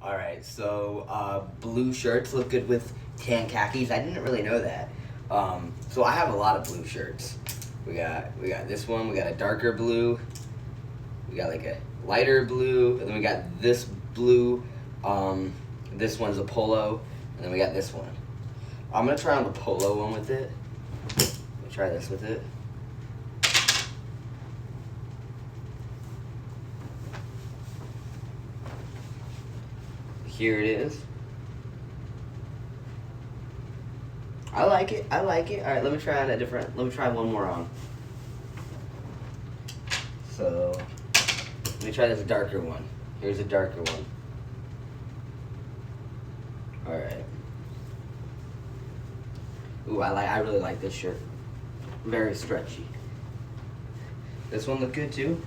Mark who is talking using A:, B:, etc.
A: All right, so blue shirts look good with tan khakis. I didn't really know that. So I have a lot of blue shirts. We got this one. We got a darker blue. We got like a lighter blue, and then we got this blue. This one's a polo, and then we got this one. I'm gonna try on the polo one with it. Let me try this with it. Here it is. I like it. I like it. All right, let me try let me try one more on. So, let me try this darker one. Here's a darker one. All right. Ooh, I really like this shirt. Very stretchy. This one look good too.